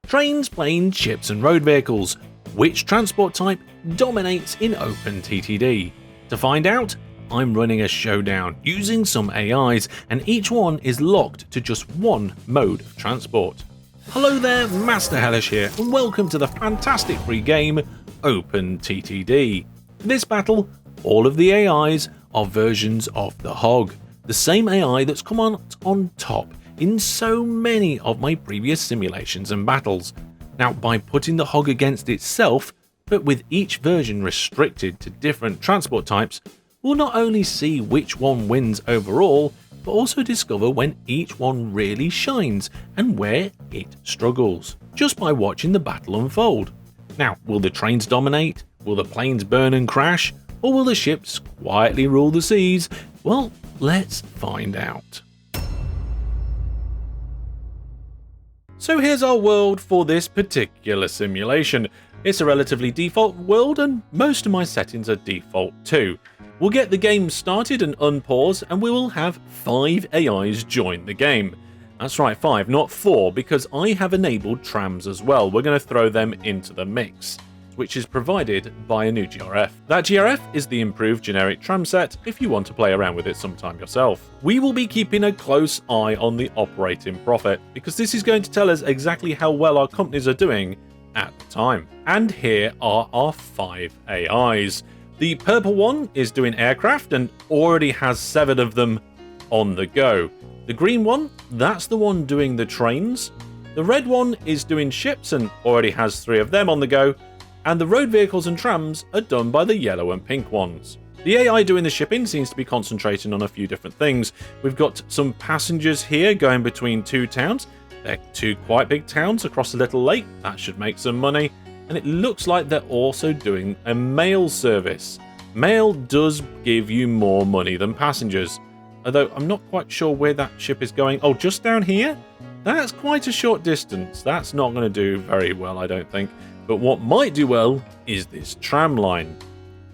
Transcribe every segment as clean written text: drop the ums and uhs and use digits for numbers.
Trains, planes, ships and road vehicles. Which transport type dominates in OpenTTD? To find out, I'm running a showdown using some AIs, and each one is locked to just one mode of transport. Hello there, Master Hellish here, and welcome to the fantastic free game OpenTTD. For this battle, all of the AIs are versions of the Hog, the same AI that's come on top in so many of my previous simulations and battles. Now, by putting the Hog against itself, but with each version restricted to different transport types, we'll not only see which one wins overall, but also discover when each one really shines and where it struggles, just by watching the battle unfold. Now, will the trains dominate? Will the planes burn and crash? Or will the ships quietly rule the seas? Well, let's find out. So here's our world for this particular simulation. It's a relatively default world, and most of my settings are default too. We'll get the game started and unpause, and we will have 5 AIs join the game. That's right, 5, not 4, because I have enabled trams as well. We're going to throw them into the mix, which is provided by a new GRF. That GRF is the improved generic tram set if you want to play around with it sometime yourself. We will be keeping a close eye on the operating profit, because this is going to tell us exactly how well our companies are doing at the time. And here are our 5 AIs. The purple one is doing aircraft and already has 7 of them on the go. The green one, that's the one doing the trains. The red one is doing ships and already has 3 of them on the go. And the road vehicles and trams are done by the yellow and pink ones. The AI doing the shipping seems to be concentrating on a few different things. We've got some passengers here going between 2 towns. They're 2 quite big towns across a little lake. That should make some money. And it looks like they're also doing a mail service. Mail does give you more money than passengers, although I'm not quite sure where that ship is going. Oh, just down here? That's quite a short distance. That's not going to do very well, I don't think. But what might do well is this tram line.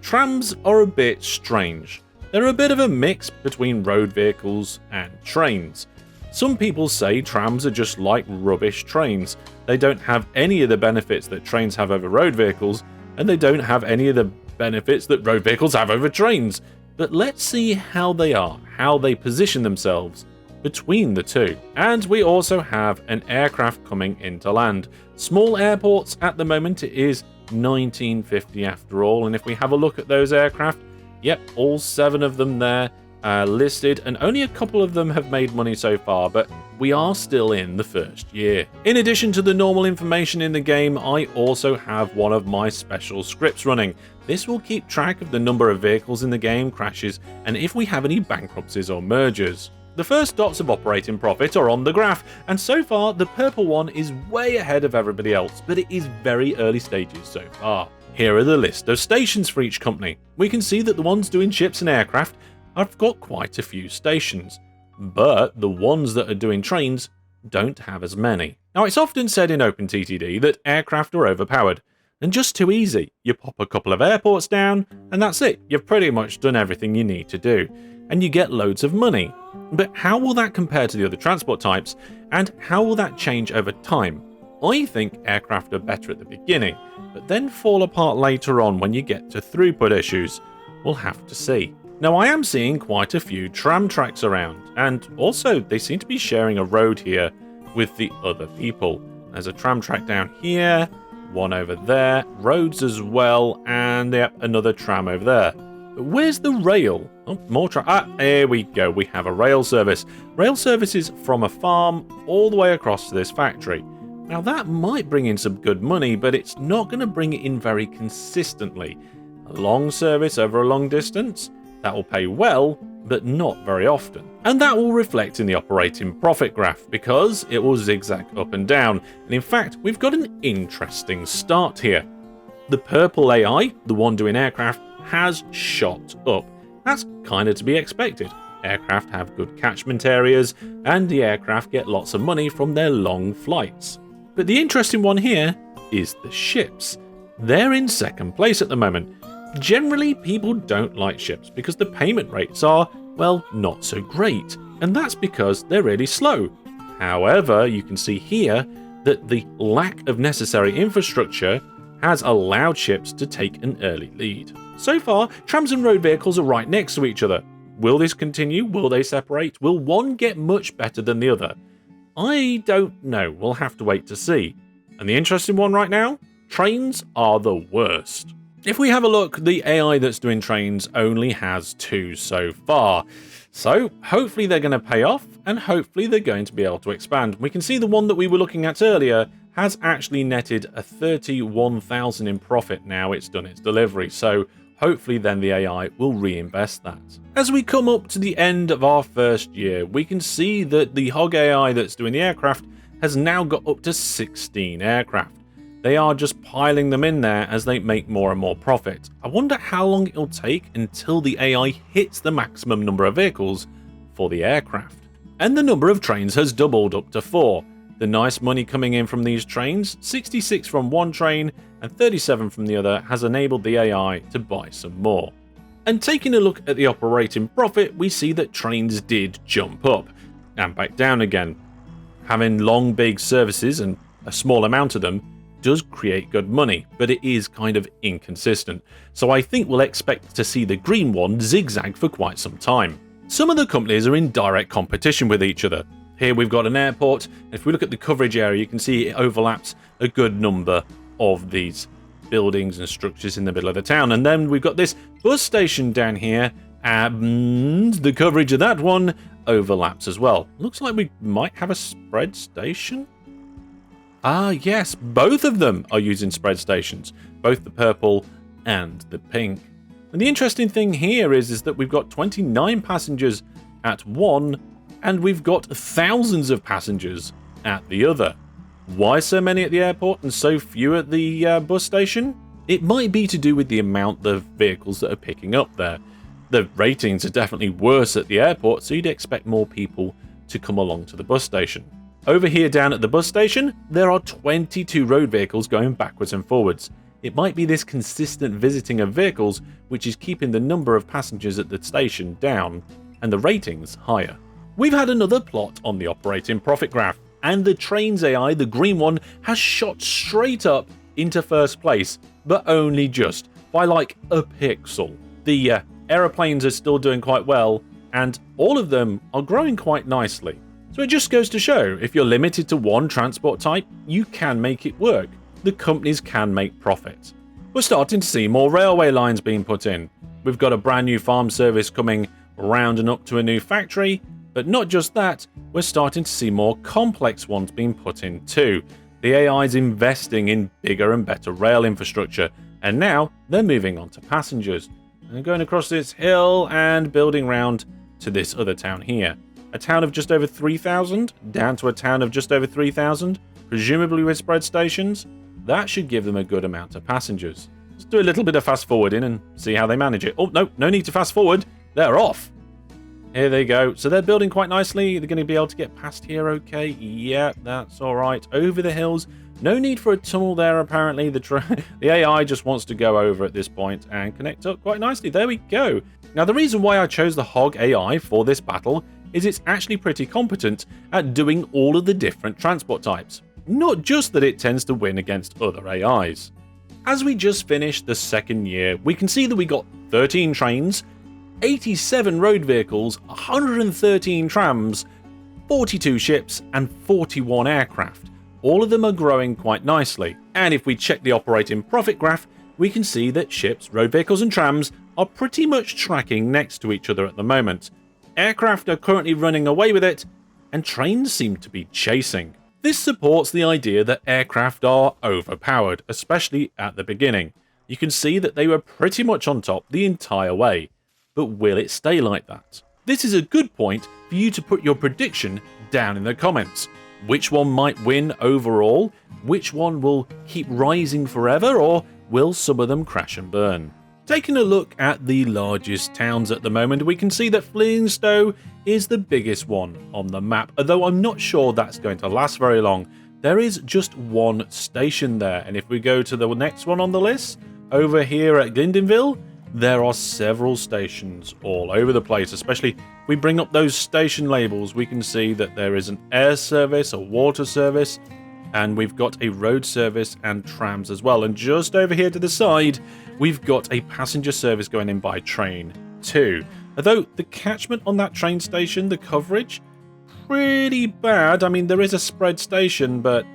Trams are a bit strange. They're a bit of a mix between road vehicles and trains. Some people say trams are just like rubbish trains. They don't have any of the benefits that trains have over road vehicles, and they don't have any of the benefits that road vehicles have over trains. But let's see how they are, how they position themselves between the two. And we also have an aircraft coming into land. Small airports at the moment, it is 1950 after all, and if we have a look at those aircraft, yep, all 7 of them there are listed, and only a couple of them have made money so far, but we are still in the first year. In addition to the normal information in the game, I also have one of my special scripts running. This will keep track of the number of vehicles in the game, crashes, and if we have any bankruptcies or mergers. The first dots of operating profit are on the graph, and so far the purple one is way ahead of everybody else, but it is very early stages so far. Here are the list of stations for each company. We can see that the ones doing ships and aircraft have got quite a few stations, but the ones that are doing trains don't have as many. Now, it's often said in OpenTTD that aircraft are overpowered and just too easy. You pop a couple of airports down and that's it. You've pretty much done everything you need to do, and you get loads of money. But how will that compare to the other transport types, and how will that change over time? I think aircraft are better at the beginning, but then fall apart later on when you get to throughput issues. We'll have to see. Now, I am seeing quite a few tram tracks around, and also they seem to be sharing a road here with the other people. There's a tram track down here, one over there, roads as well, and yep, another tram over there. But where's the rail? Oh, more here we go, we have a rail service. Rail services from a farm all the way across to this factory. Now that might bring in some good money, but it's not going to bring it in very consistently. A long service over a long distance? That will pay well, but not very often. And that will reflect in the operating profit graph, because it will zigzag up and down. And in fact, we've got an interesting start here. The purple AI, the one doing aircraft, has shot up. That's kind of to be expected. Aircraft have good catchment areas, and the aircraft get lots of money from their long flights. But the interesting one here is the ships. They're in second place at the moment. Generally, people don't like ships because the payment rates are, well, not so great, and that's because they're really slow. However, you can see here, that the lack of necessary infrastructure has allowed ships to take an early lead. So far, trams and road vehicles are right next to each other. Will this continue? Will they separate? Will one get much better than the other? I don't know. We'll have to wait to see. And the interesting one right now? Trains are the worst. If we have a look, the AI that's doing trains only has 2 so far. So hopefully they're going to pay off, and hopefully they're going to be able to expand. We can see the one that we were looking at earlier has actually netted a 31,000 in profit now it's done its delivery. So hopefully then the AI will reinvest that. As we come up to the end of our first year, we can see that the Hog AI that's doing the aircraft has now got up to 16 aircraft. They are just piling them in there as they make more and more profit. I wonder how long it'll take until the AI hits the maximum number of vehicles for the aircraft. And the number of trains has doubled up to 4. The nice money coming in from these trains, 66 from one train and 37 from the other, has enabled the AI to buy some more. And taking a look at the operating profit, we see that trains did jump up and back down again. Having long big services and a small amount of them does create good money, but it is kind of inconsistent. So I think we'll expect to see the green one zigzag for quite some time. Some of the companies are in direct competition with each other. Here we've got an airport. If we look at the coverage area, you can see it overlaps a good number of these buildings and structures in the middle of the town. And then we've got this bus station down here, and the coverage of that one overlaps as well. Looks like we might have a spread station. Ah, yes, both of them are using spread stations, both the purple and the pink. And the interesting thing here is that we've got 29 passengers at one, and we've got thousands of passengers at the other. Why so many at the airport and so few at the bus station? It might be to do with the amount of vehicles that are picking up there. The ratings are definitely worse at the airport, so you'd expect more people to come along to the bus station. Over here down at the bus station, there are 22 road vehicles going backwards and forwards. It might be this consistent visiting of vehicles which is keeping the number of passengers at the station down and the ratings higher. We've had another plot on the operating profit graph, and the trains AI, the green one, has shot straight up into first place, but only just by like a pixel. The aeroplanes are still doing quite well, and all of them are growing quite nicely. So it just goes to show, if you're limited to one transport type, you can make it work. The companies can make profit. We're starting to see more railway lines being put in. We've got a brand new farm service coming rounding up to a new factory, but not just that, we're starting to see more complex ones being put in too. The AI is investing in bigger and better rail infrastructure, and now they're moving on to passengers. And they're going across this hill and building round to this other town here. A town of just over 3,000, down to a town of just over 3,000, presumably with spread stations. That should give them a good amount of passengers. Let's do a little bit of fast forwarding and see how they manage it. Oh, no need to fast forward. They're off. Here they go. So they're building quite nicely. They're going to be able to get past here okay. Yeah, that's all right. Over the hills. No need for a tunnel there, apparently. The AI just wants to go over at this point and connect up quite nicely. There we go. Now, the reason why I chose the Hog AI for this battle is it's actually pretty competent at doing all of the different transport types. Not just that it tends to win against other AIs. As we just finished the second year, we can see that we got 13 trains, 87 road vehicles, 113 trams, 42 ships, and 41 aircraft. All of them are growing quite nicely. And if we check the operating profit graph, we can see that ships, road vehicles, and trams are pretty much tracking next to each other at the moment. Aircraft are currently running away with it, and trains seem to be chasing. This supports the idea that aircraft are overpowered, especially at the beginning. You can see that they were pretty much on top the entire way. But will it stay like that? This is a good point for you to put your prediction down in the comments. Which one might win overall? Which one will keep rising forever? Or will some of them crash and burn? Taking a look at the largest towns at the moment, we can see that Flintstone is the biggest one on the map, although I'm not sure that's going to last very long. There is just one station there, and if we go to the next one on the list, over here at Glyndonville, there are several stations all over the place. Especially if we bring up those station labels, we can see that there is an air service, a water service, and we've got a road service and trams as well. And just over here to the side, we've got a passenger service going in by train too. Although the catchment on that train station, the coverage, pretty bad. I mean, there is a spread station, but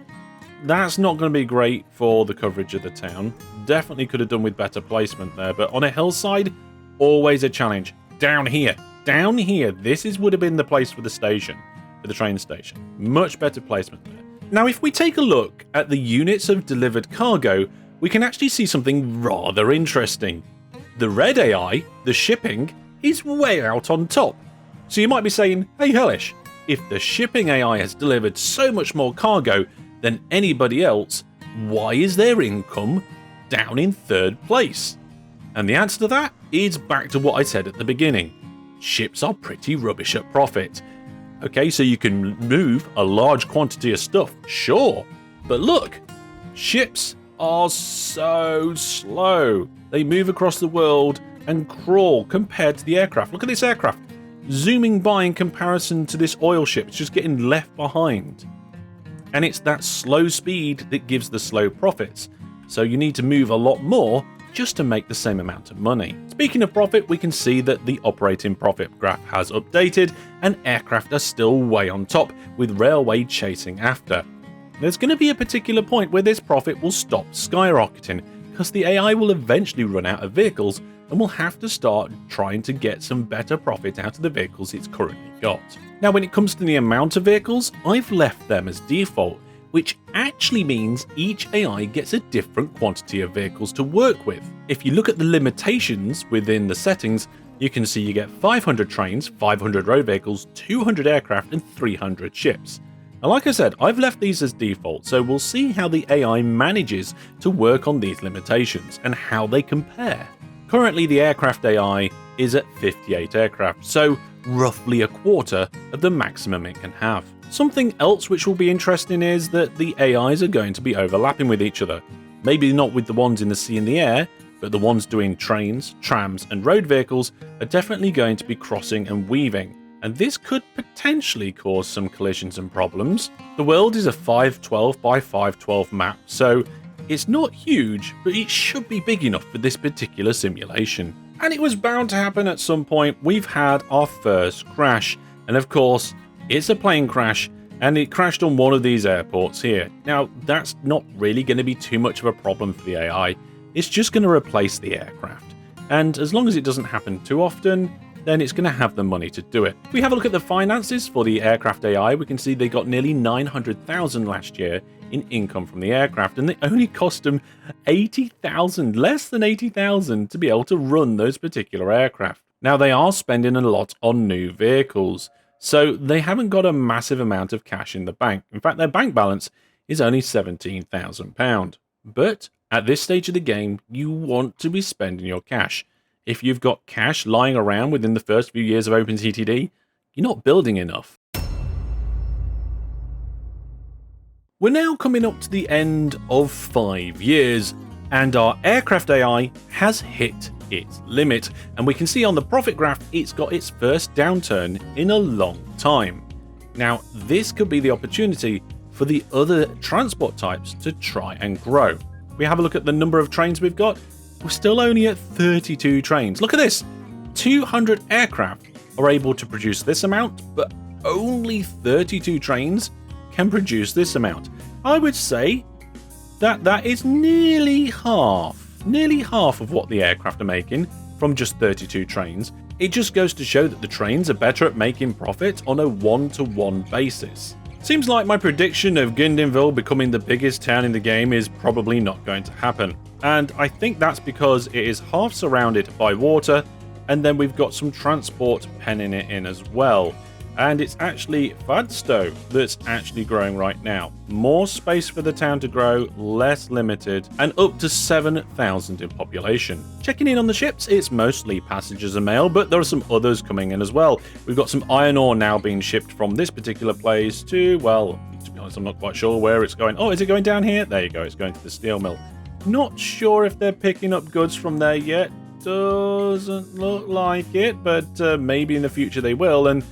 that's not going to be great for the coverage of the town. Definitely could have done with better placement there, but on a hillside, always a challenge. Down here, this would have been the place for the station, for the train station. Much better placement there. Now, if we take a look at the units of delivered cargo, we can actually see something rather interesting. The red AI, the shipping, is way out on top. So you might be saying, hey Hellish, if the shipping AI has delivered so much more cargo than anybody else, why is their income down in third place? And the answer to that is back to what I said at the beginning. Ships are pretty rubbish at profit. Okay, so you can move a large quantity of stuff, sure, but look, ships are so slow. They move across the world and crawl compared to the aircraft. Look at this aircraft zooming by in comparison to this oil ship. It's just getting left behind. And it's that slow speed that gives the slow profits. So you need to move a lot more just to make the same amount of money. Speaking of profit, we can see that the operating profit graph has updated and aircraft are still way on top, with railway chasing after. There's going to be a particular point where this profit will stop skyrocketing, because the AI will eventually run out of vehicles and will have to start trying to get some better profit out of the vehicles it's currently got. Now, when it comes to the amount of vehicles, I've left them as default, which actually means each AI gets a different quantity of vehicles to work with. If you look at the limitations within the settings, you can see you get 500 trains, 500 road vehicles, 200 aircraft, and 300 ships. Now, like I said, I've left these as default, so we'll see how the AI manages to work on these limitations and how they compare. Currently, the aircraft AI is at 58 aircraft, so roughly a quarter of the maximum it can have. Something else which will be interesting is that the AIs are going to be overlapping with each other. Maybe not with the ones in the sea and the air, but the ones doing trains, trams, and road vehicles are definitely going to be crossing and weaving, and this could potentially cause some collisions and problems. The world is a 512 by 512 map, so it's not huge, but it should be big enough for this particular simulation. And it was bound to happen at some point. We've had our first crash, and of course, it's a plane crash, and it crashed on one of these airports here. Now, that's not really going to be too much of a problem for the AI. It's just going to replace the aircraft. And as long as it doesn't happen too often, then it's going to have the money to do it. If we have a look at the finances for the aircraft AI, we can see they got nearly 900,000 last year in income from the aircraft, and they only cost them 80,000, less than 80,000 to be able to run those particular aircraft. Now, they are spending a lot on new vehicles, so they haven't got a massive amount of cash in the bank. In fact, their bank balance is only £17,000. But at this stage of the game, you want to be spending your cash. If you've got cash lying around within the first few years of OpenTTD, you're not building enough. We're now coming up to the end of 5 years, and our aircraft AI has hit its limit, and we can see on the profit graph it's got its first downturn in a long time. Now, this could be the opportunity for the other transport types to try and grow. We have a look at the number of trains we've got. We're still only at 32 trains. Look at this! 200 aircraft are able to produce this amount, but only 32 trains can produce this amount. I would say that that is nearly half of what the aircraft are making from just 32 trains. It just goes to show that the trains are better at making profit on a one-to-one basis. Seems like my prediction of Gundinville becoming the biggest town in the game is probably not going to happen. And I think that's because it is half surrounded by water, and then we've got some transport penning it in as well. And it's actually Fadstow that's actually growing right now. More space for the town to grow, less limited, and up to 7,000 in population. Checking in on the ships, it's mostly passengers and mail, but there are some others coming in as well. We've got some iron ore now being shipped from this particular place to, well, to be honest, I'm not quite sure where it's going. Oh, is it going down here? There you go, it's going to the steel mill. Not sure if they're picking up goods from there yet. Doesn't look like it, but maybe in the future they will. And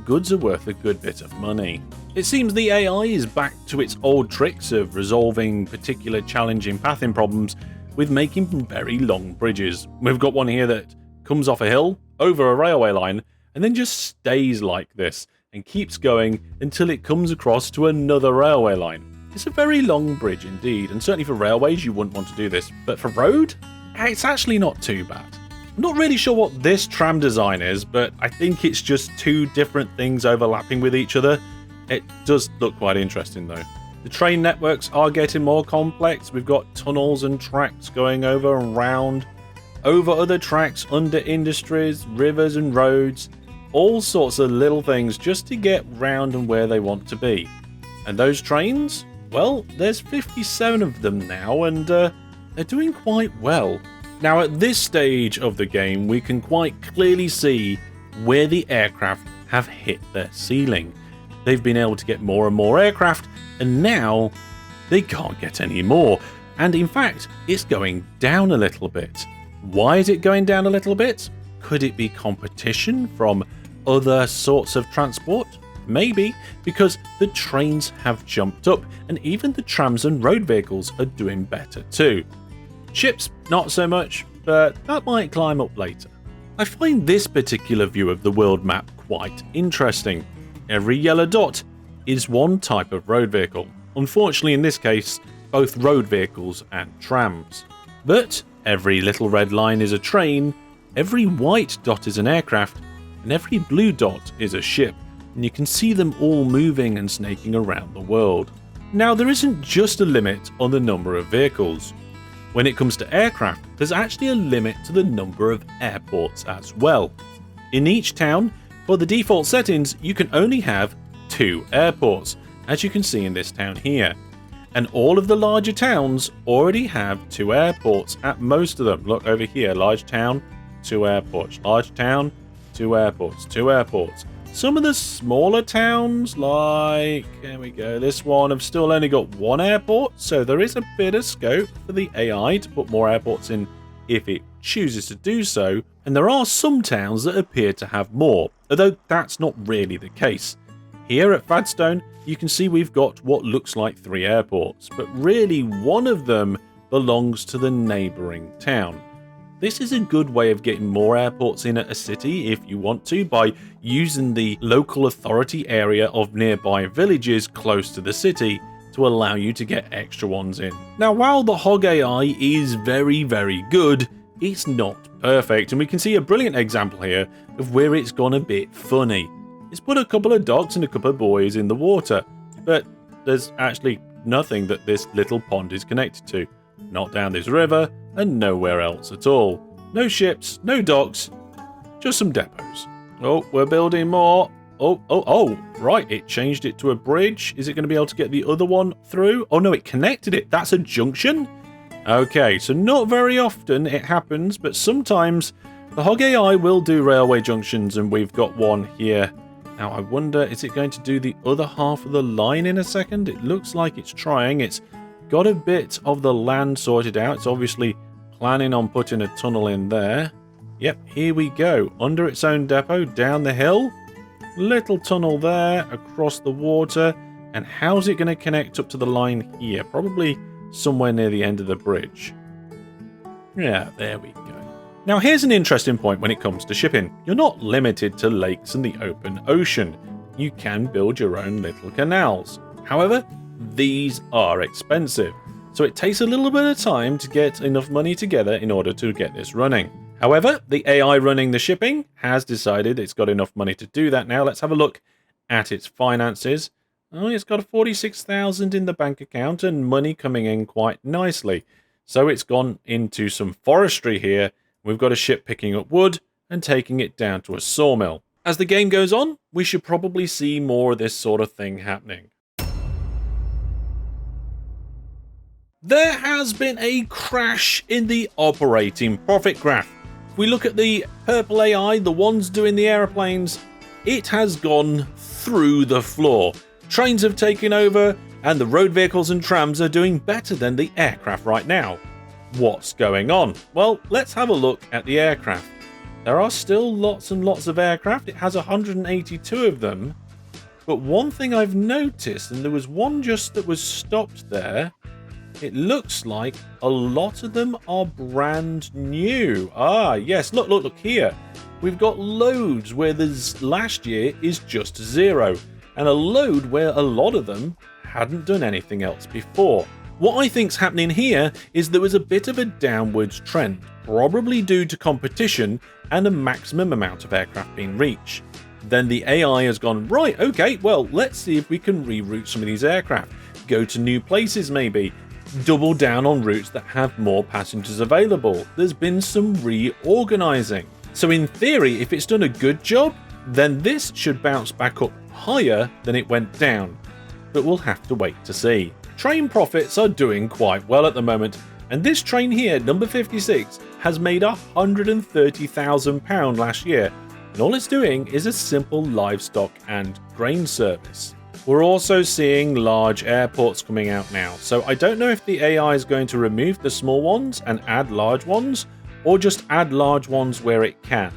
goods are worth a good bit of money. It seems the AI is back to its old tricks of resolving particular challenging pathing problems with making very long bridges. We've got one here that comes off a hill, over a railway line, and then just stays like this and keeps going until it comes across to another railway line. It's a very long bridge indeed, and certainly for railways you wouldn't want to do this, but for road, it's actually not too bad. I'm not really sure what this tram design is, but I think it's just two different things overlapping with each other. It does look quite interesting though. The train networks are getting more complex. We've got tunnels and tracks going over and round, over other tracks, under industries, rivers and roads, all sorts of little things just to get round and where they want to be. And those trains? Well, there's 57 of them now, and they're doing quite well. Now at this stage of the game, we can quite clearly see where the aircraft have hit their ceiling. They've been able to get more and more aircraft, and now they can't get any more. And in fact, it's going down a little bit. Why is it going down a little bit? Could it be competition from other sorts of transport? Maybe, because the trains have jumped up, and even the trams and road vehicles are doing better too. Ships, not so much, but that might climb up later. I find this particular view of the world map quite interesting. Every yellow dot is one type of road vehicle. Unfortunately, in this case, both road vehicles and trams. But every little red line is a train, every white dot is an aircraft, and every blue dot is a ship, and you can see them all moving and snaking around the world. Now, there isn't just a limit on the number of vehicles. When it comes to aircraft, there's actually a limit to the number of airports as well. In each town, for the default settings, you can only have 2 airports, as you can see in this town here. And all of the larger towns already have 2 airports at most of them. Look over here, large town, 2 airports, large town, 2 airports, 2 airports. Some of the smaller towns, like, here we go, this one, have still only got 1 airport, so there is a bit of scope for the AI to put more airports in if it chooses to do so, and there are some towns that appear to have more, although that's not really the case. Here at Fadstone, you can see we've got what looks like 3 airports, but really one of them belongs to the neighbouring town. This is a good way of getting more airports in at a city if you want to, by using the local authority area of nearby villages close to the city to allow you to get extra ones in. Now, while the Hog AI is very, very good, it's not perfect, and we can see a brilliant example here of where it's gone a bit funny. It's put a couple of dogs and a couple of boys in the water, but there's actually nothing that this little pond is connected to. Not down this river, and nowhere else at all. No ships, no docks, just some depots. Oh, we're building more. Oh, right, it changed it to a bridge. Is it going to be able to get the other one through? Oh no, it connected it. That's a junction? Okay, so not very often it happens, but sometimes the Hog AI will do railway junctions, and we've got one here. Now, I wonder, is it going to do the other half of the line in a second? It looks like it's trying. It's got a bit of the land sorted out. It's obviously planning on putting a tunnel in there. Yep, here we go. Under its own depot, down the hill. Little tunnel there, across the water. And how's it going to connect up to the line here? Probably somewhere near the end of the bridge. Yeah, there we go. Now, here's an interesting point when it comes to shipping. You're not limited to lakes and the open ocean. You can build your own little canals. However, these are expensive, so it takes a little bit of time to get enough money together in order to get this running. However, the AI running the shipping has decided it's got enough money to do that now. Let's have a look at its finances. Oh, it's got 46,000 in the bank account and money coming in quite nicely. So it's gone into some forestry here. We've got a ship picking up wood and taking it down to a sawmill. As the game goes on, we should probably see more of this sort of thing happening. There has been a crash in the operating profit graph. If we look at the purple AI, the ones doing the aeroplanes, it has gone through the floor. Trains have taken over, and the road vehicles and trams are doing better than the aircraft right now. What's going on? Well, let's have a look at the aircraft. There are still lots and lots of aircraft. It has 182 of them. But one thing I've noticed, and there was one just that was stopped there, it looks like a lot of them are brand new. Ah, yes, look here. We've got loads where there's last year is just 0, and a load where a lot of them hadn't done anything else before. What I think's happening here is there was a bit of a downwards trend, probably due to competition and a maximum amount of aircraft being reached. Then the AI has gone, right, okay, well, let's see if we can reroute some of these aircraft, go to new places maybe, double down on routes that have more passengers available. There's been some reorganizing. So in theory, if it's done a good job, then this should bounce back up higher than it went down. But we'll have to wait to see. Train profits are doing quite well at the moment, and this train here, number 56, has made £130,000 last year, and all it's doing is a simple livestock and grain service. We're also seeing large airports coming out now, so I don't know if the AI is going to remove the small ones and add large ones, or just add large ones where it can.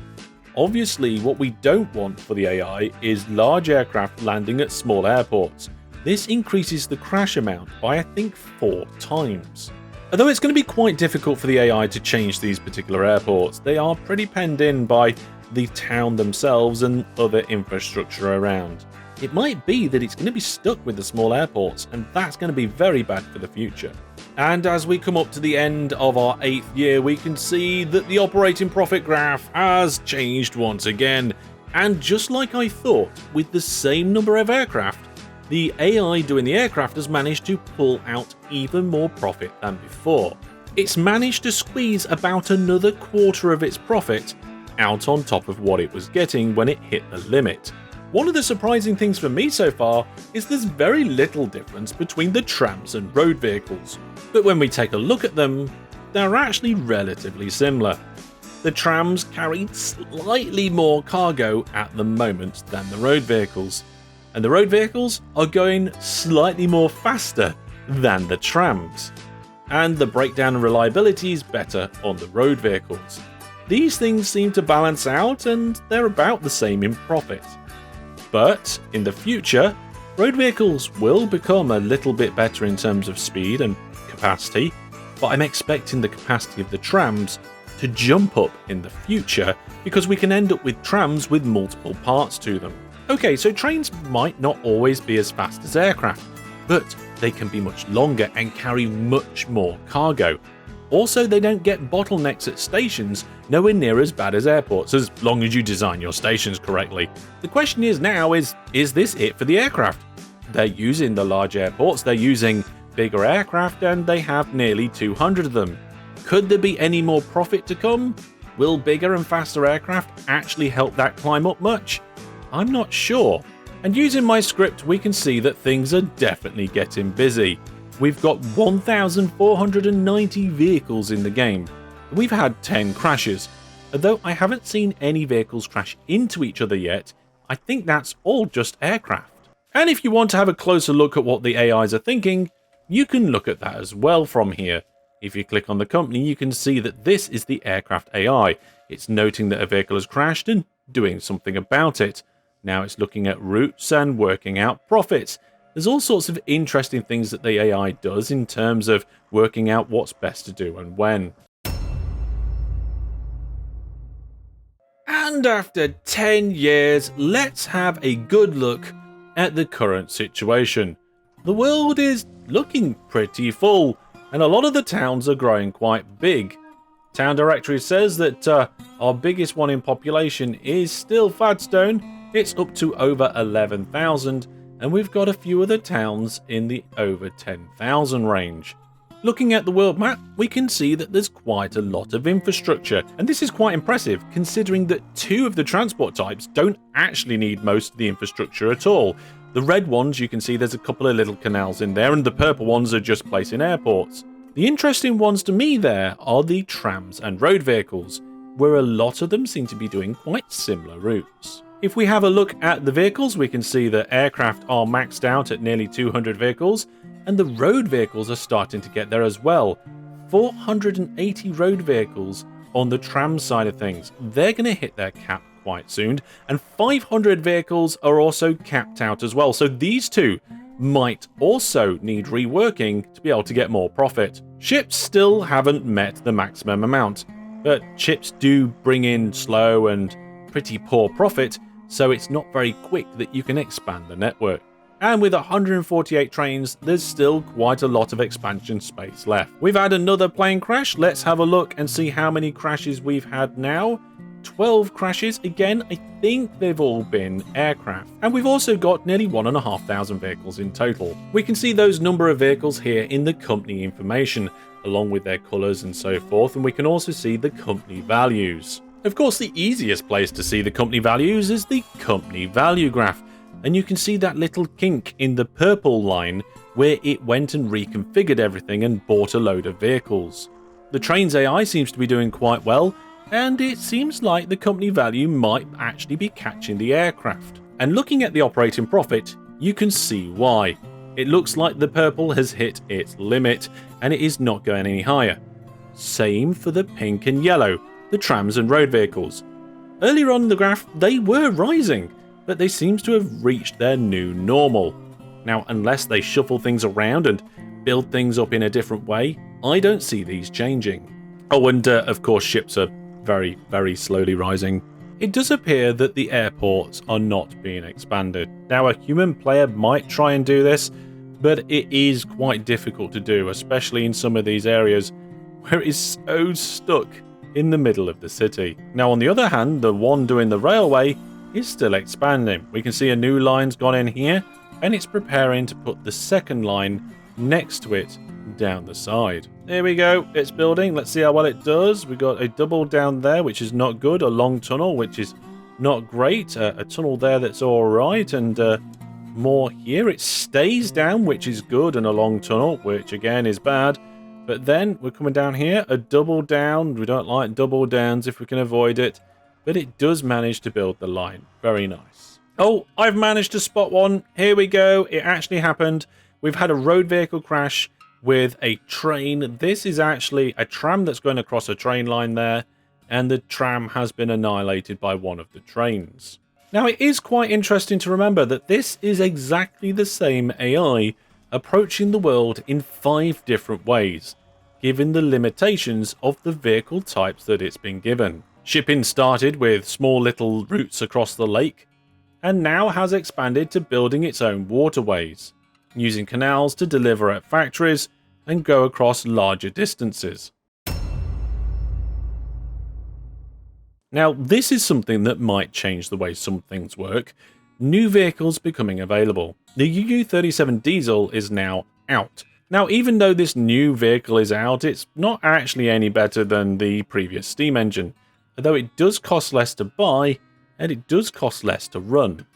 Obviously, what we don't want for the AI is large aircraft landing at small airports. This increases the crash amount by I think 4 times. Although it's going to be quite difficult for the AI to change these particular airports, they are pretty penned in by the town themselves and other infrastructure around. It might be that it's going to be stuck with the small airports, and that's going to be very bad for the future. And as we come up to the end of our 8th year, we can see that the operating profit graph has changed once again. And just like I thought, with the same number of aircraft, the AI doing the aircraft has managed to pull out even more profit than before. It's managed to squeeze about another quarter of its profit out on top of what it was getting when it hit the limit. One of the surprising things for me so far is there's very little difference between the trams and road vehicles, but when we take a look at them, they're actually relatively similar. The trams carry slightly more cargo at the moment than the road vehicles, and the road vehicles are going slightly more faster than the trams, and the breakdown and reliability is better on the road vehicles. These things seem to balance out, and they're about the same in profit. But in the future, road vehicles will become a little bit better in terms of speed and capacity, but I'm expecting the capacity of the trams to jump up in the future because we can end up with trams with multiple parts to them. Okay, so trains might not always be as fast as aircraft, but they can be much longer and carry much more cargo. Also, they don't get bottlenecks at stations, nowhere near as bad as airports, as long as you design your stations correctly. The question is now is this it for the aircraft? They're using the large airports, they're using bigger aircraft, and they have nearly 200 of them. Could there be any more profit to come? Will bigger and faster aircraft actually help that climb up much? I'm not sure. And using my script, we can see that things are definitely getting busy. We've got 1,490 vehicles in the game. We've had 10 crashes. Although I haven't seen any vehicles crash into each other yet, I think that's all just aircraft. And if you want to have a closer look at what the AIs are thinking, you can look at that as well from here. If you click on the company, you can see that this is the aircraft AI. It's noting that a vehicle has crashed and doing something about it. Now it's looking at routes and working out profits. There's all sorts of interesting things that the AI does in terms of working out what's best to do and when. And after 10 years, let's have a good look at the current situation. The world is looking pretty full, and a lot of the towns are growing quite big. Town Directory says that our biggest one in population is still Fadstone. It's up to over 11,000. And we've got a few other towns in the over 10,000 range. Looking at the world map, we can see that there's quite a lot of infrastructure, and this is quite impressive considering that 2 of the transport types don't actually need most of the infrastructure at all. The red ones, you can see there's a couple of little canals in there, and the purple ones are just placing airports. The interesting ones to me there are the trams and road vehicles, where a lot of them seem to be doing quite similar routes. If we have a look at the vehicles, we can see that aircraft are maxed out at nearly 200 vehicles, and the road vehicles are starting to get there as well. 480 road vehicles on the tram side of things. They're going to hit their cap quite soon, and 500 vehicles are also capped out as well, so these two might also need reworking to be able to get more profit. Ships still haven't met the maximum amount, but ships do bring in slow and pretty poor profit, so it's not very quick that you can expand the network. And with 148 trains, there's still quite a lot of expansion space left. We've had another plane crash. Let's have a look and see how many crashes we've had now. 12 crashes. Again, I think they've all been aircraft. And we've also got nearly 1,500 vehicles in total. We can see those number of vehicles here in the company information, along with their colours and so forth, and we can also see the company values. Of course, the easiest place to see the company values is the company value graph. And you can see that little kink in the purple line where it went and reconfigured everything and bought a load of vehicles. The train's AI seems to be doing quite well, and it seems like the company value might actually be catching the aircraft. And looking at the operating profit, you can see why. It looks like the purple has hit its limit and it is not going any higher. Same for the pink and yellow, the trams and road vehicles. Earlier on in the graph, they were rising, but they seem to have reached their new normal. Now, unless they shuffle things around and build things up in a different way, I don't see these changing. Oh, and of course ships are very, very slowly rising. It does appear that the airports are not being expanded. Now, a human player might try and do this, but it is quite difficult to do, especially in some of these areas where it is so stuck in the middle of the city. Now, on the other hand, the one doing the railway is still expanding. We can see a new line's gone in here, and it's preparing to put the second line next to it down the side. There we go, it's building. Let's see how well it does. We got a double down there, which is not good, a long tunnel, which is not great, a tunnel there that's all right, and more here. It stays down, which is good, and a long tunnel, which again is bad. But then we're coming down here, a double down. We don't like double downs if we can avoid it, but it does manage to build the line. Very nice. Oh, I've managed to spot one. Here we go. It actually happened. We've had a road vehicle crash with a train. This is actually a tram that's going across a train line there, and the tram has been annihilated by one of the trains. Now, it is quite interesting to remember that this is exactly the same AI approaching the world in 5 different ways, given the limitations of the vehicle types that it's been given. Shipping started with small little routes across the lake, and now has expanded to building its own waterways, using canals to deliver at factories and go across larger distances. Now, this is something that might change the way some things work. New vehicles becoming available. The UU-37 diesel is now out. Now, even though this new vehicle is out, it's not actually any better than the previous steam engine, although it does cost less to buy and it does cost less to run.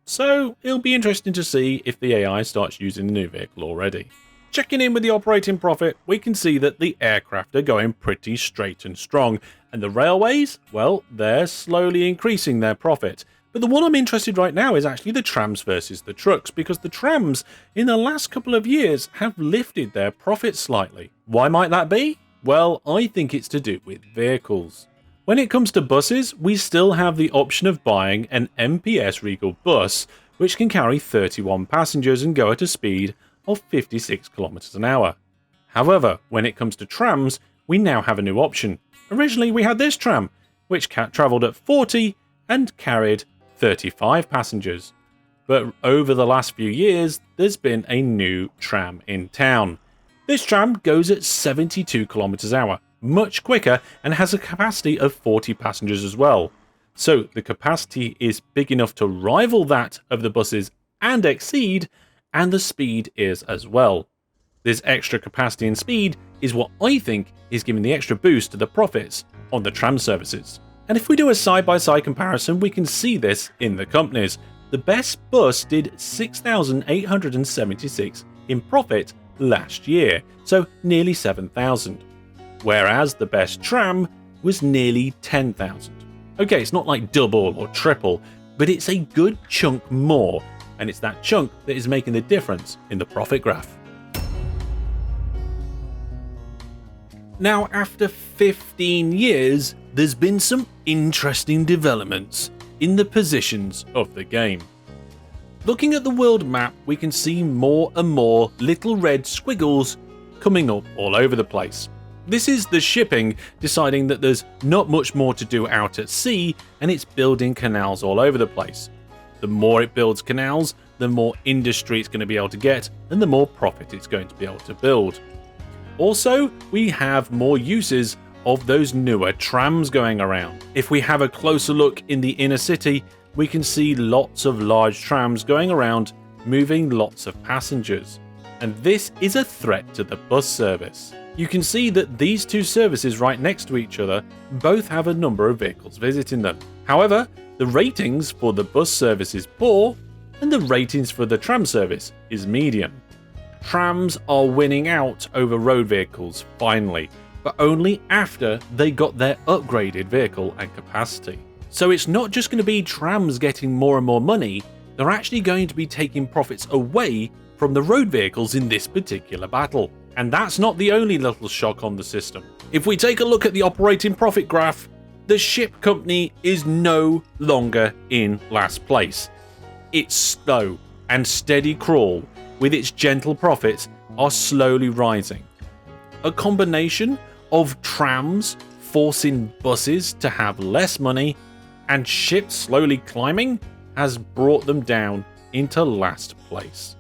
So it'll be interesting to see if the AI starts using the new vehicle already. Checking in with the operating profit, we can see that the aircraft are going pretty straight and strong, and the railways, well, they're slowly increasing their profit. But the one I'm interested right now is actually the trams versus the trucks, because the trams in the last couple of years have lifted their profits slightly. Why might that be? Well, I think it's to do with vehicles. When it comes to buses, we still have the option of buying an MPS Regal bus, which can carry 31 passengers and go at a speed of 56 kilometers an hour. However, when it comes to trams, we now have a new option. Originally, we had this tram, which travelled at 40 and carried 35 passengers. But over the last few years, there's been a new tram in town. This tram goes at 72 kilometers an hour, much quicker, and has a capacity of 40 passengers as well. So the capacity is big enough to rival that of the buses and exceed, and the speed is as well. This extra capacity and speed is what I think is giving the extra boost to the profits on the tram services. And if we do a side-by-side comparison, we can see this in the companies. The best bus did 6,876 in profit last year, so nearly 7,000. Whereas the best tram was nearly 10,000. Okay, it's not like double or triple, but it's a good chunk more, and it's that chunk that is making the difference in the profit graph. Now, after 15 years, there's been some interesting developments in the positions of the game. Looking at the world map, we can see more and more little red squiggles coming up all over the place. This is the shipping deciding that there's not much more to do out at sea, and it's building canals all over the place. The more it builds canals, the more industry it's going to be able to get, and the more profit it's going to be able to build. Also, we have more uses of those newer trams going around. If we have a closer look in the inner city, we can see lots of large trams going around, moving lots of passengers. And this is a threat to the bus service. You can see that these two services right next to each other both have a number of vehicles visiting them. However, the ratings for the bus service is poor, and the ratings for the tram service is medium. Trams are winning out over road vehicles finally, but only after they got their upgraded vehicle and capacity. So it's not just going to be trams getting more and more money, they're actually going to be taking profits away from the road vehicles in this particular battle. And that's not the only little shock on the system. If we take a look at the operating profit graph, the ship company is no longer in last place. Its slow and steady crawl with its gentle profits are slowly rising. A combination of trams forcing buses to have less money and ships slowly climbing has brought them down into last place.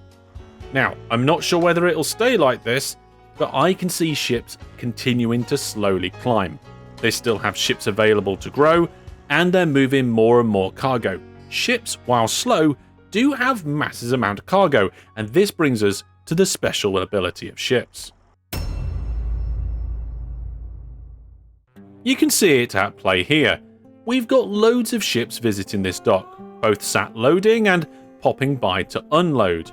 Now, I'm not sure whether it'll stay like this, but I can see ships continuing to slowly climb. They still have ships available to grow, and they're moving more and more cargo. Ships, while slow, do have massive amount of cargo, and this brings us to the special ability of ships. You can see it at play here. We've got loads of ships visiting this dock, both sat loading and popping by to unload,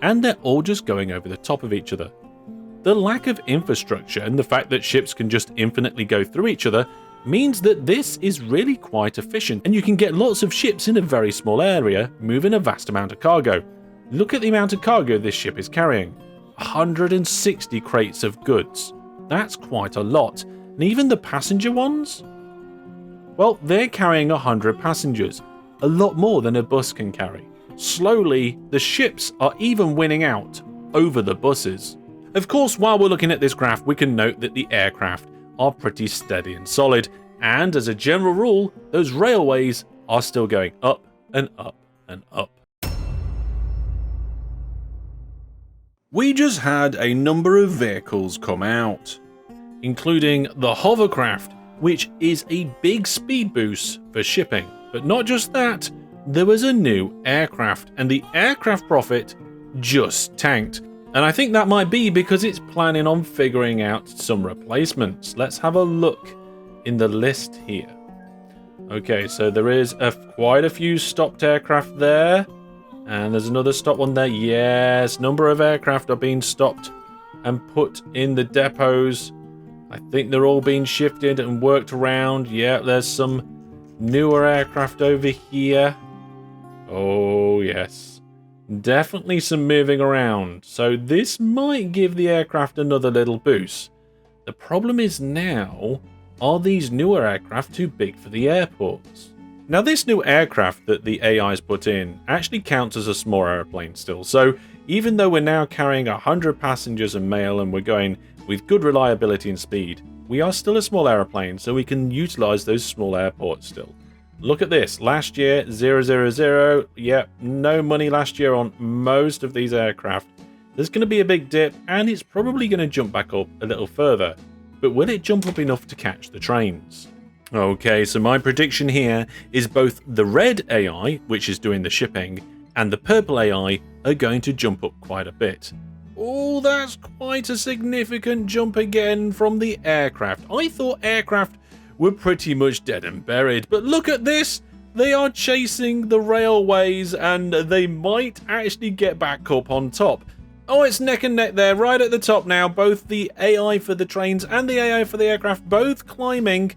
and they're all just going over the top of each other. The lack of infrastructure and the fact that ships can just infinitely go through each other means that this is really quite efficient, and you can get lots of ships in a very small area moving a vast amount of cargo. Look at the amount of cargo this ship is carrying. 160 crates of goods. That's quite a lot. And even the passenger ones? Well, they're carrying 100 passengers, a lot more than a bus can carry. Slowly, the ships are even winning out over the buses. Of course, while we're looking at this graph, we can note that the aircraft are pretty steady and solid, and as a general rule, those railways are still going up and up and up. We just had a number of vehicles come out, including the hovercraft, which is a big speed boost for shipping. But not just that, there was a new aircraft, and the aircraft profit just tanked. And I think that might be because it's planning on figuring out some replacements. Let's have a look in the list here. Okay, so there is quite a few stopped aircraft there, and there's another stopped one there. Yes, number of aircraft are being stopped and put in the depots. I think they're all being shifted and worked around. Yeah, there's some newer aircraft over here. Oh, yes. Definitely some moving around. So this might give the aircraft another little boost. The problem is now, are these newer aircraft too big for the airports? Now, this new aircraft that the AI's put in actually counts as a small airplane still. So even though we're now carrying 100 passengers and mail and we're going with good reliability and speed, we are still a small airplane, so we can utilize those small airports still. Look at this. Last year, 000. Yep, no money last year on most of these aircraft. There's going to be a big dip, and it's probably going to jump back up a little further. But will it jump up enough to catch the trains? Okay, so my prediction here is both the red AI, which is doing the shipping, and the purple AI are going to jump up quite a bit. Oh, that's quite a significant jump again from the aircraft. I thought aircraft were pretty much dead and buried, but look at this. They are chasing the railways, and they might actually get back up on top. Oh, it's neck and neck there, right at the top now. Both the AI for the trains and the AI for the aircraft both climbing.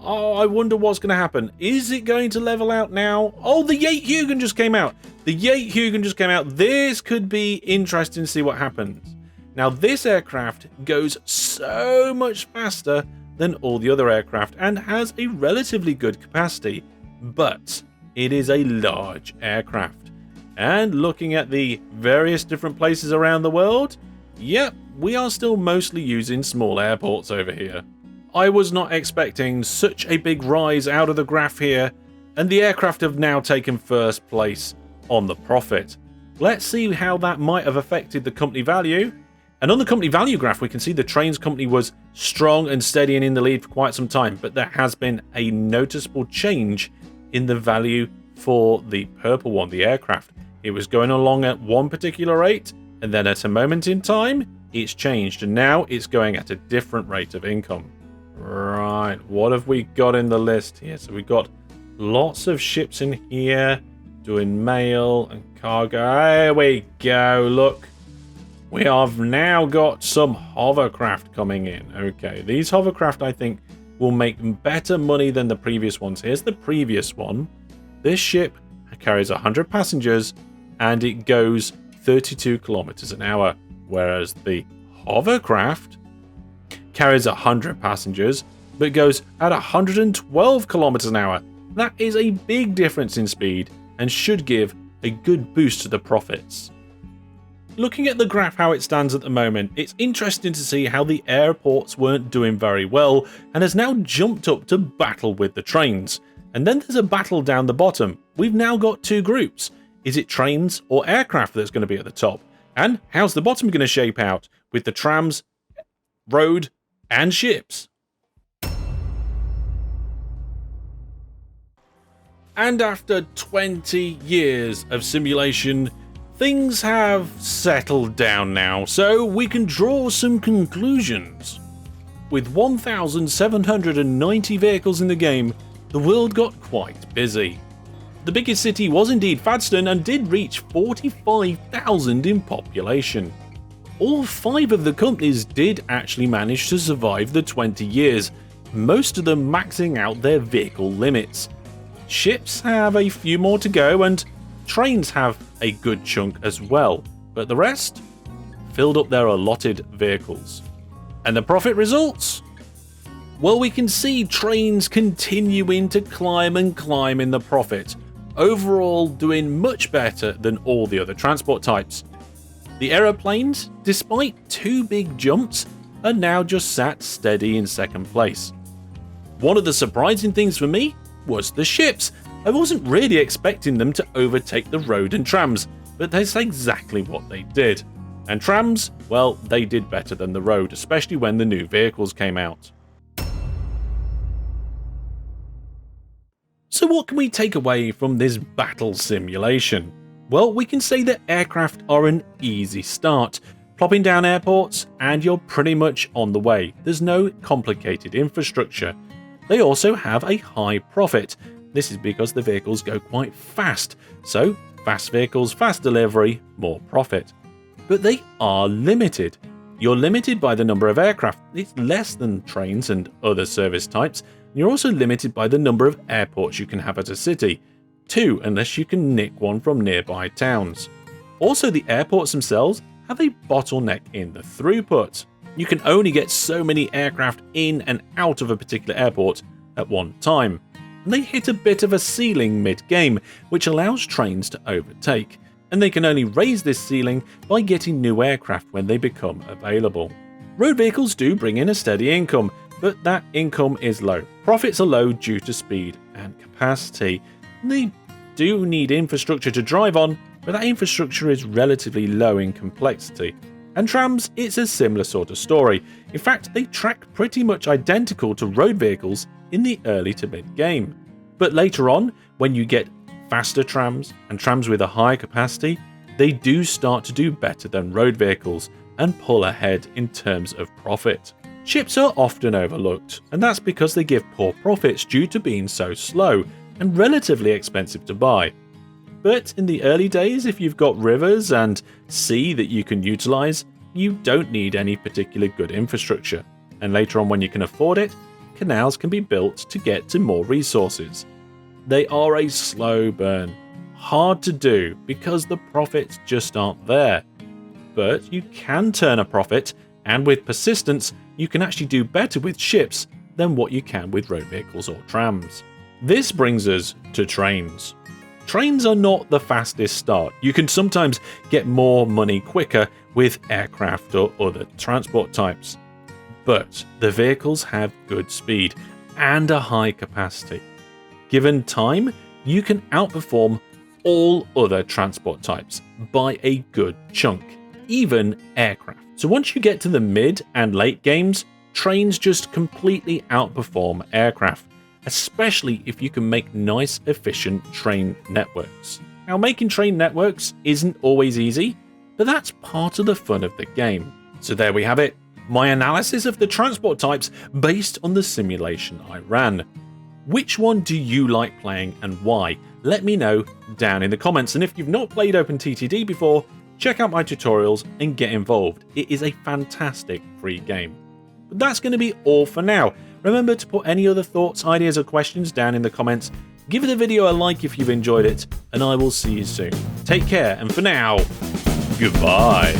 Oh, I wonder what's going to happen. Is it going to level out now? Oh, the Yate-Huygen just came out. The Yate-Huygen just came out. This could be interesting to see what happens. Now this aircraft goes so much faster than all the other aircraft and has a relatively good capacity, but it is a large aircraft. And looking at the various different places around the world, yep, we are still mostly using small airports over here. I was not expecting such a big rise out of the graph here, and the aircraft have now taken first place on the profit. Let's see how that might have affected the company value. And on the company value graph, we can see the trains company was strong and steady and in the lead for quite some time, but there has been a noticeable change in the value for the purple one, the aircraft. It was going along at one particular rate, and then at a moment in time, it's changed, and now it's going at a different rate of income. Right, what have we got in the list here? So we've got lots of ships in here, doing mail and cargo. There we go, look. We have now got some hovercraft coming in. Okay, these hovercraft, I think, will make better money than the previous ones. Here's the previous one. This ship carries 100 passengers, and it goes 32 kilometers an hour, whereas the hovercraft carries 100 passengers, but goes at 112 kilometers an hour. That is a big difference in speed, and should give a good boost to the profits. Looking at the graph how it stands at the moment, it's interesting to see how the airports weren't doing very well and has now jumped up to battle with the trains. And then there's a battle down the bottom. We've now got two groups. Is it trains or aircraft that's going to be at the top? And how's the bottom going to shape out with the trams, road, and ships? And after 20 years of simulation, things have settled down now, so we can draw some conclusions. With 1,790 vehicles in the game, the world got quite busy. The biggest city was indeed Fadston and did reach 45,000 in population. All 5 of the companies did actually manage to survive the 20 years, most of them maxing out their vehicle limits. Ships have a few more to go, and trains have a good chunk as well, but the rest filled up their allotted vehicles. And the profit results? Well, we can see trains continuing to climb and climb in the profit, overall doing much better than all the other transport types. The aeroplanes, despite 2 big jumps, are now just sat steady in second place. One of the surprising things for me was the ships. I wasn't really expecting them to overtake the road and trams, but that's exactly what they did. And trams, well, they did better than the road, especially when the new vehicles came out. So what can we take away from this battle simulation? Well, we can say that aircraft are an easy start. Plopping down airports and you're pretty much on the way. There's no complicated infrastructure. They also have a high profit. This is because the vehicles go quite fast, so fast vehicles, fast delivery, more profit. But they are limited. You're limited by the number of aircraft. It's less than trains and other service types. You're also limited by the number of airports you can have at a city. 2, unless you can nick one from nearby towns. Also, the airports themselves have a bottleneck in the throughput. You can only get so many aircraft in and out of a particular airport at one time. And they hit a bit of a ceiling mid-game, which allows trains to overtake. And they can only raise this ceiling by getting new aircraft when they become available. Road vehicles do bring in a steady income, but that income is low. Profits are low due to speed and capacity. They do need infrastructure to drive on, but that infrastructure is relatively low in complexity. And trams, it's a similar sort of story. In fact, they track pretty much identical to road vehicles in the early to mid game. But later on, when you get faster trams and trams with a higher capacity, they do start to do better than road vehicles and pull ahead in terms of profit. Ships are often overlooked, and that's because they give poor profits due to being so slow and relatively expensive to buy. But in the early days, if you've got rivers and sea that you can utilize, you don't need any particular good infrastructure. And later on, when you can afford it, canals can be built to get to more resources. They are a slow burn, hard to do because the profits just aren't there. but you can turn a profit, and with persistence, you can actually do better with ships than what you can with road vehicles or trams. This brings us to trains. Trains are not the fastest start. You can sometimes get more money quicker with aircraft or other transport types. But the vehicles have good speed and a high capacity. Given time, you can outperform all other transport types by a good chunk, even aircraft. So once you get to the mid and late games, trains just completely outperform aircraft, especially if you can make nice, efficient train networks. Now, making train networks isn't always easy, but that's part of the fun of the game. So there we have it, my analysis of the transport types based on the simulation I ran. Which one do you like playing and why? Let me know down in the comments, and if you've not played OpenTTD before, check out my tutorials and get involved. It is a fantastic free game. But that's going to be all for now. Remember to put any other thoughts, ideas or questions down in the comments. Give the video a like if you've enjoyed it, and I will see you soon. Take care, and for now, goodbye.